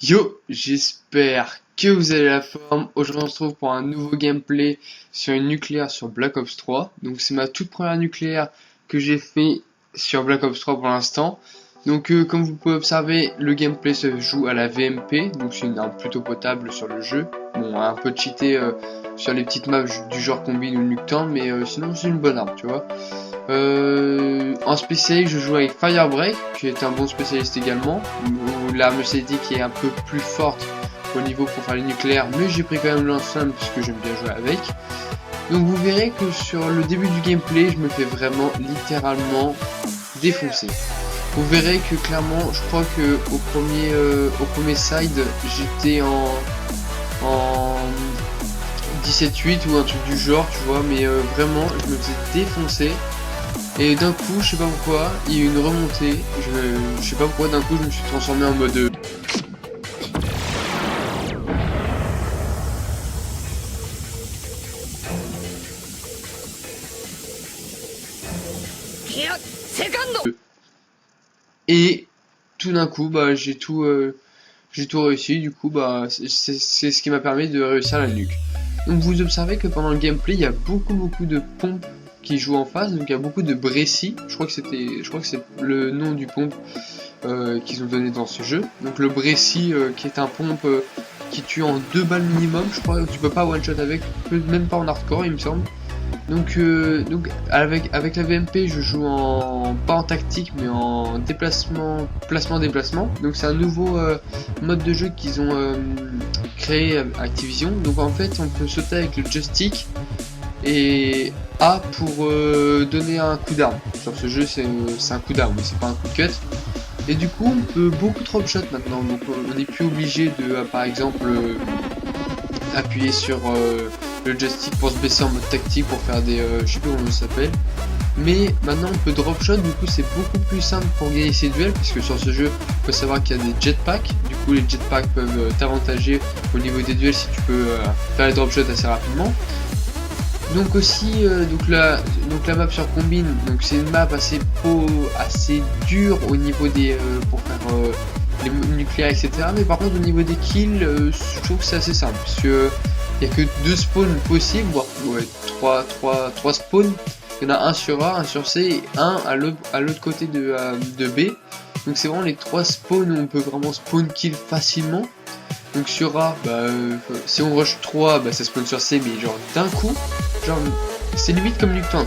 Yo, j'espère que vous avez la forme. Aujourd'hui on se retrouve pour un nouveau gameplay sur une nucléaire sur Black Ops 3. Donc c'est ma toute première nucléaire que j'ai fait sur Black Ops 3 pour l'instant. Donc comme vous pouvez observer, le gameplay se joue à la VMP, donc c'est une arme plutôt potable sur le jeu. Bon, un peu cheaté sur les petites maps du genre combine ou Nuketown, mais sinon c'est une bonne arme, tu vois. En spécialiste, je joue avec Firebreak, qui est un bon spécialiste également. L'arme qui est un peu plus forte au niveau pour faire les nucléaires, mais j'ai pris quand même l'ensemble parce que j'aime bien jouer avec. Donc vous verrez que sur le début du gameplay, je me fais vraiment littéralement défoncer. Vous verrez que clairement, je crois que au premier side, j'étais en 17-8 ou un truc du genre, tu vois, mais vraiment, je me faisais défoncer. Et d'un coup, je sais pas pourquoi, il y a eu une remontée. Je sais pas pourquoi d'un coup je me suis transformé en mode. Et tout d'un coup, bah j'ai tout réussi. Du coup, bah c'est ce qui m'a permis de réussir la nuque. Donc vous observez que pendant le gameplay, il y a beaucoup de pompes qui jouent en face. Donc il y a beaucoup de Brécy. Je crois que c'est le nom du pompe qu'ils ont donné dans ce jeu. Donc le Brécy qui est un pompe qui tue en 2 balles minimum. Je crois que tu peux pas one shot avec, même pas en hardcore, il me semble. Donc avec la VMP, je joue pas en tactique mais en placement. Donc c'est un nouveau mode de jeu qu'ils ont créé Activision. Donc en fait on peut sauter avec le joystick et A pour donner un coup d'arme. Sur ce jeu c'est un coup d'arme mais c'est pas un coup de cut. Et du coup on peut beaucoup drop shot maintenant. Donc on n'est plus obligé de par exemple appuyer sur le joystick pour se baisser en mode tactique pour faire des je sais plus comment ça s'appelle, mais maintenant on peut drop shot. Du coup c'est beaucoup plus simple pour gagner ses duels puisque sur ce jeu il faut savoir qu'il y a des jetpacks. Du coup les jetpacks peuvent t'avantager au niveau des duels si tu peux faire les drop shots assez rapidement. Donc aussi donc la map sur combine, donc c'est une map assez dure au niveau des pour faire les nucléaires etc, mais par contre au niveau des kills je trouve que c'est assez simple parce que il n'y a que 2 spawns possibles, voire ouais, 3 spawns. Il y en a un sur A, un sur C et un à l'autre côté de B. Donc c'est vraiment les 3 spawns où on peut vraiment spawn kill facilement. Donc sur A, si on rush 3, ça spawn sur C, mais genre d'un coup, genre c'est limite comme Nuketown.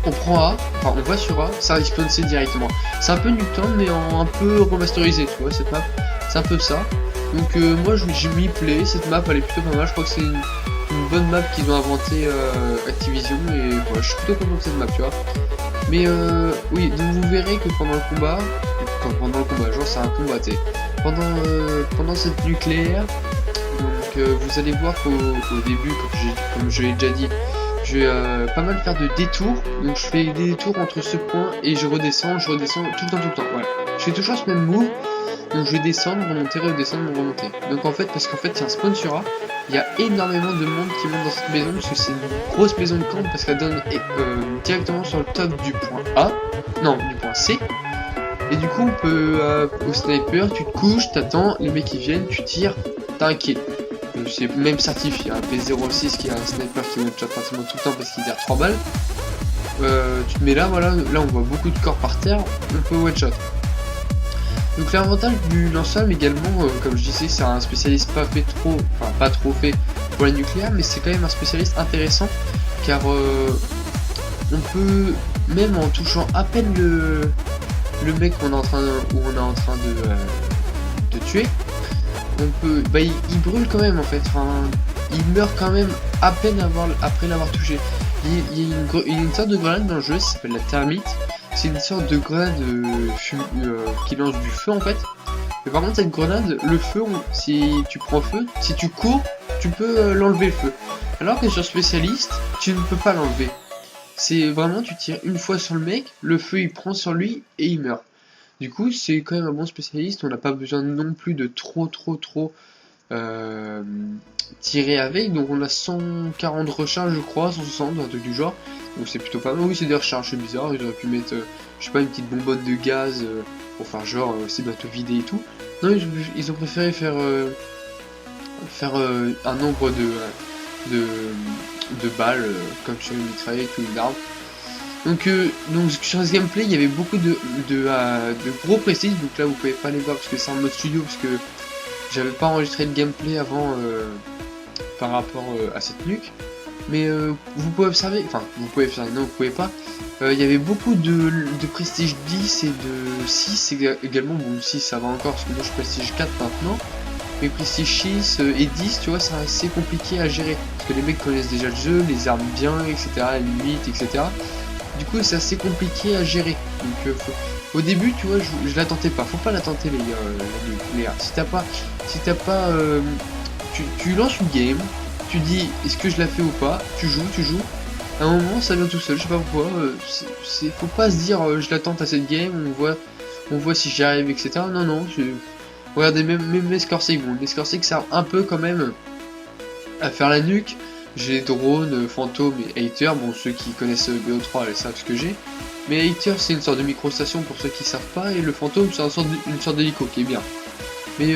On prend A, enfin on va sur A, ça respawn C directement. C'est un peu Nuketown mais un peu remasterisé, tu vois, cette map, c'est un peu ça. Donc moi je m'y plais, cette map elle est plutôt pas mal, je crois que c'est une bonne map qu'ils ont inventé Activision et voilà, je suis plutôt content de cette map, tu vois. Mais oui, donc vous verrez que pendant le combat, genre c'est un combat, pendant cette nucléaire, donc vous allez voir qu'au début, comme je l'ai déjà dit, je vais pas mal faire de détours, donc je fais des détours entre ce point et je redescends tout le temps, voilà. Je fais toujours ce même move. Donc je vais descendre, remonter, redescendre, remonter. Donc en fait, parce qu'en fait, il y a un spawn sur A, il y a énormément de monde qui monte dans cette maison, parce que c'est une grosse maison de camp, parce qu'elle donne directement sur le top du point A, non, du point C. Et du coup, on peut, au sniper, tu te couches, t'attends, les mecs ils viennent, tu tires, t'as un kill. C'est même certifié, un P06 qui a un sniper qui one shot pratiquement tout le temps parce qu'il tire 3 balles. Tu te mets là, voilà, là on voit beaucoup de corps par terre, on peut one shot. Donc l'avantage du lance-flamme également, comme je disais, c'est un spécialiste pas trop fait pour la nucléaire, mais c'est quand même un spécialiste intéressant car on peut, même en touchant à peine le mec où on est en train de tuer, on peut, il brûle quand même en fait, il meurt quand même à peine après l'avoir touché. Il y a une sorte de grenade dans le jeu, ça s'appelle la thermite. C'est une sorte de grenade qui lance du feu en fait. Mais par contre cette grenade, le feu, si tu prends feu, si tu cours, tu peux l'enlever le feu. Alors que sur spécialiste, tu ne peux pas l'enlever. C'est vraiment, tu tires une fois sur le mec, le feu il prend sur lui et il meurt. Du coup c'est quand même un bon spécialiste, on n'a pas besoin non plus de trop tiré avec, donc on a 140 recharges je crois, 160, un truc du genre, donc c'est plutôt pas mal. Oui, c'est des recharges, c'est bizarre, ils auraient pu mettre, je sais pas, une petite bonbonne de gaz pour faire genre c'est bientôt vidé et tout. Non, ils ont préféré faire un nombre de balles comme sur une mitraillette ou une arme. Donc sur ce gameplay il y avait beaucoup de gros prestige, donc là vous pouvez pas les voir parce que c'est en mode studio, parce que j'avais pas enregistré le gameplay avant par rapport à cette nuque. Mais vous pouvez observer, enfin vous pouvez observer, non vous pouvez pas, il y avait beaucoup de prestige 10 et de 6 également. Bon 6 ça va encore parce que moi je suis prestige 4 maintenant, mais prestige 6 et 10 tu vois c'est assez compliqué à gérer, parce que les mecs connaissent déjà le jeu, les armes bien, etc, les limites, etc. Du coup c'est assez compliqué à gérer, donc au début tu vois je la tentais pas, faut pas la tenter les gars. Si t'as pas tu lances une game, tu dis est-ce que je la fais ou pas, tu joues, à un moment ça vient tout seul, je sais pas pourquoi, faut pas se dire je la tente à cette game, on voit si j'y arrive, etc. Non, regardez même mes scores sig, bon, les scores sig servent un peu quand même à faire la nuque. J'ai les drones, fantômes et Hater, bon ceux qui connaissent BO3 ils savent ce que j'ai. Mais Hater c'est une sorte de microstation pour ceux qui savent pas, et le fantôme c'est une sorte d'hélico qui est bien. Mais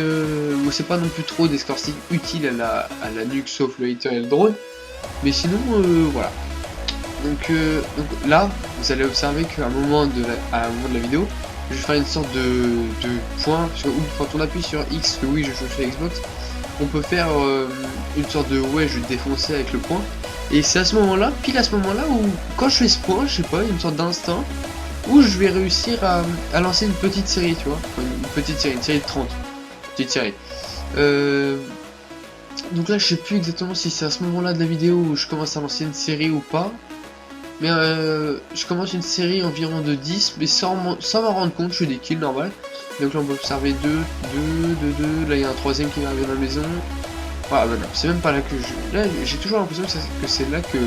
c'est pas non plus trop des scores sig utiles à la nuque sauf le Hater et le drone. Mais sinon voilà. Donc là vous allez observer qu'à un moment de la vidéo, je vais faire une sorte de point, parce que quand on appuie sur X, que oui je joue sur Xbox, on peut faire une sorte de ouais je vais défoncer avec le point, et c'est à ce moment là, pile à ce moment là, où quand je fais ce point, je sais pas, une sorte d'instinct où je vais réussir à lancer une petite série, tu vois, une série de 30, petite série. Donc là je sais plus exactement si c'est à ce moment là de la vidéo où je commence à lancer une série ou pas, mais je commence une série environ de 10, mais sans m'en rendre compte, je fais des kills normal. Donc là on peut observer 2, là il y a un troisième qui va arriver dans la maison. Ah bah non, c'est même pas là que je... Là j'ai toujours l'impression que c'est là que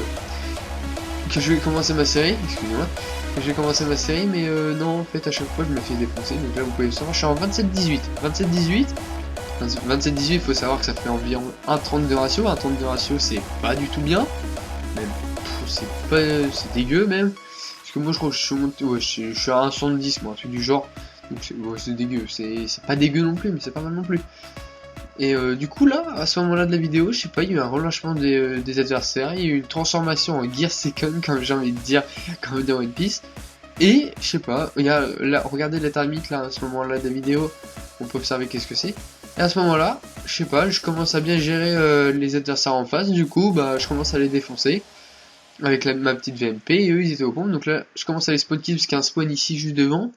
je vais commencer ma série, excusez-moi. Que je vais commencer ma série, mais non en fait à chaque fois je me fais défoncer. Donc là vous pouvez savoir, je suis en 27-18. 27-18, faut savoir que ça fait environ 1,30 de ratio. 1,30 de ratio c'est pas du tout bien. Même c'est dégueu même. Parce que moi je crois que je suis monté, ouais, je suis à 1,70 moi, un truc du genre. Donc c'est dégueu, c'est pas dégueu non plus, mais c'est pas mal non plus. Et du coup là, à ce moment là de la vidéo, je sais pas, il y a eu un relâchement des adversaires, il y a eu une transformation en Gear Second, comme j'ai envie de dire, comme dans One Piece. Et je sais pas, il y a là, regardez la thermite là, à ce moment là de la vidéo, on peut observer qu'est-ce que c'est. Et à ce moment là, je sais pas, je commence à bien gérer les adversaires en face, du coup bah je commence à les défoncer avec ma petite VMP, et eux ils étaient au pompe. Donc là je commence à les spawn kill parce qu'il y a un spawn ici juste devant.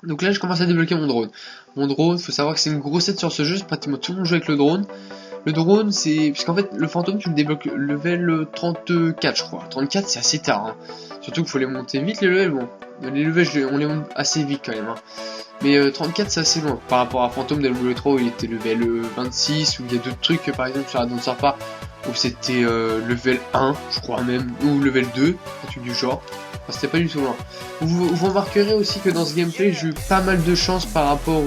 Donc là je commence à débloquer mon drone. Mon drone, faut savoir que c'est une grossette sur ce jeu, c'est pratiquement tout le monde joue avec le drone. Le drone c'est... Parce qu'en fait le fantôme tu le débloques level 34 je crois. 34 c'est assez tard hein. Surtout qu'il faut les monter vite les levels, bon. Les levels on les monte assez vite quand même hein. Mais 34 c'est assez loin par rapport à Fantôme Delmouille 3 où il était level 26, où il y a d'autres trucs par exemple sur la Don't Starve Pas où c'était level 1 je crois même, ou level 2, un truc du genre. Enfin, c'était pas du tout loin. Vous remarquerez aussi que dans ce gameplay j'ai eu pas mal de chance par rapport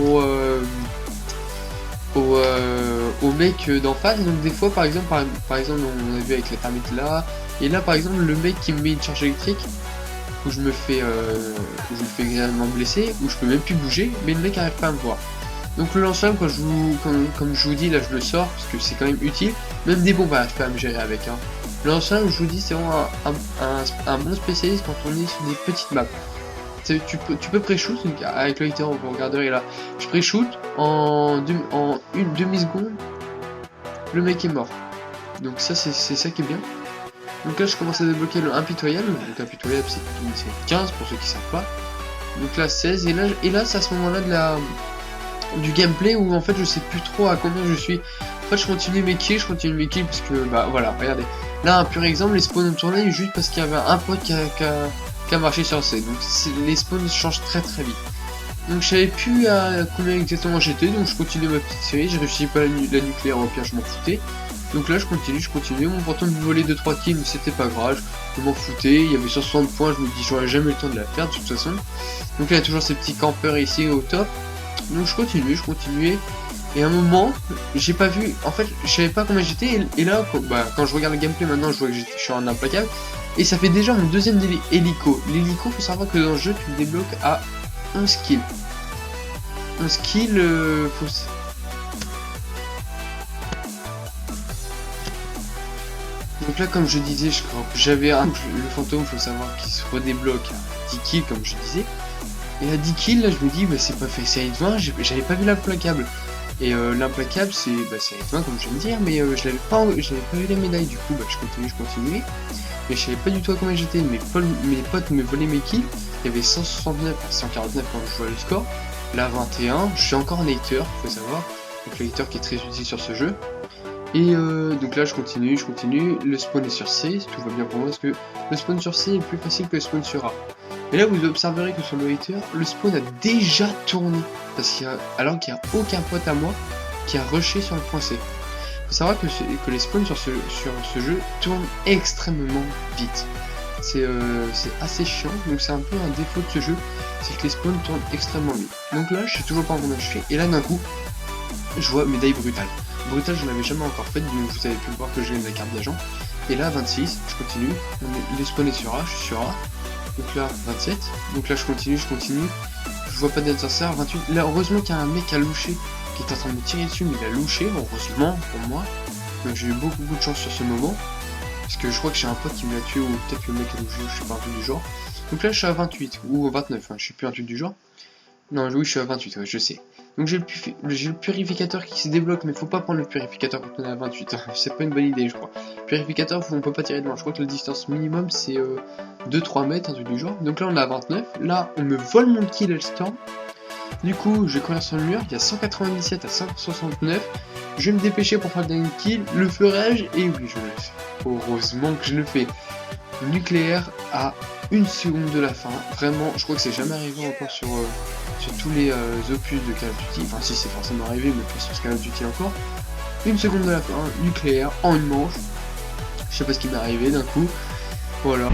au mec d'en face. Donc des fois par exemple on a vu avec la thermite là, et là par exemple le mec qui me met une charge électrique où je me fais extrêmement blesser, où je peux même plus bouger, mais le mec arrive pas à me voir. Donc le lance-flamme, quand comme je vous dis, là je le sors parce que c'est quand même utile. Même des bombes arrivent pas à me gérer avec hein. Le lance-flamme, je vous dis, c'est vraiment un bon spécialiste quand on est sur des petites maps. Tu peux pré-shoot avec le hater, vous regarderez là. Je pré-shoot en une demi-seconde, le mec est mort. Donc ça c'est ça qui est bien. Donc là je commence à débloquer le impitoyable. Donc impitoyable c'est 15 pour ceux qui savent pas. Donc là 16, et là c'est à ce moment là du gameplay où en fait je sais plus trop à combien je suis. En fait je continue mes kills parce que bah voilà, regardez. Là un pur exemple, les spawns ont tourné juste parce qu'il y avait un pote qui a marché sur C. Donc les spawns changent très vite. Donc je savais plus à combien exactement j'étais, donc je continue ma petite série. J'ai réussi pas la nucléaire, au pire je m'en foutais. Donc là je continue, mon fantôme me volait 2-3 kills, mais c'était pas grave, je m'en foutais, il y avait 160 points, je me dis j'aurais jamais eu le temps de la perdre de toute façon. Donc là il y a toujours ces petits campeurs ici au top. Donc je continuais, Et à un moment, j'ai pas vu, en fait, je savais pas combien j'étais, et là, quand je regarde le gameplay maintenant, je vois que je suis en implacable, et ça fait déjà mon deuxième hélico. L'hélico, faut savoir que dans le jeu, tu le débloques à 11 kills. 11 kills, Donc là, comme je disais, j'avais le fantôme, faut savoir qu'il se redébloque à 10 kills, comme je disais. Et à 10 kills, là, je me dis, bah, c'est pas fait série de 20, j'avais pas vu l'implacable. Et l'implacable, c'est série de 20, comme je viens de dire, mais je l'avais pas vu la médaille. Du coup, bah, je continuais. Mais je savais pas du tout à combien j'étais. Mes potes me volaient mes kills. Il y avait 169, 149 quand je jouais le score. Là, 21. Je suis encore un hater, faut savoir. Donc, le hater qui est très utile sur ce jeu. Et donc là je continue, le spawn est sur C, tout va bien pour moi parce que le spawn sur C est plus facile que le spawn sur A. Et là vous observerez que sur le hater, le spawn a déjà tourné, alors qu'il n'y a aucun pote à moi qui a rushé sur le point C. Faut savoir que les spawns sur ce jeu tournent extrêmement vite. C'est assez chiant, donc c'est un peu un défaut de ce jeu, c'est que les spawns tournent extrêmement vite. Donc là je sais toujours pas combien je fais, et là d'un coup, je vois médaille brutale. Brutal, je l'avais jamais encore fait, donc vous avez pu voir que je gagne la carte d'agent. Et là, 26, je continue. Les spawn est sur A, je suis sur A. Donc là, 27. Donc là, je continue. Je vois pas d'adversaire, 28. Là, heureusement qu'il y a un mec à loucher qui est en train de me tirer dessus, mais il a louché, heureusement pour moi. Donc j'ai eu beaucoup de chance sur ce moment. Parce que je crois que j'ai un pote qui me l'a tué, ou peut-être le mec a louché, je sais pas, un truc du genre. Donc là, je suis à 28, ou 29, hein, je sais plus un truc du genre. Non, oui, je suis à 28, ouais, je sais. Donc j'ai le purificateur qui se débloque, mais faut pas prendre le purificateur quand on est à 28. C'est pas une bonne idée, je crois. Purificateur, on peut pas tirer de loin. Je crois que la distance minimum c'est 2-3 mètres, un truc du genre. Donc là on est à 29. Là on me vole mon kill Hellstorm. Du coup, je vais courir sur le mur. Il y a 197 à 169. Je vais me dépêcher pour faire le dernier kill. Le ferai-je? Et oui, je le fais. Heureusement que je le fais. Nucléaire à 1 seconde de la fin. Vraiment, je crois que c'est jamais arrivé encore sur tous les opus de Call of Duty. Enfin, si, c'est forcément arrivé, mais pas sur Call of Duty encore. 1 seconde de la fin, nucléaire, en une manche. Je sais pas ce qui m'est arrivé d'un coup. Voilà.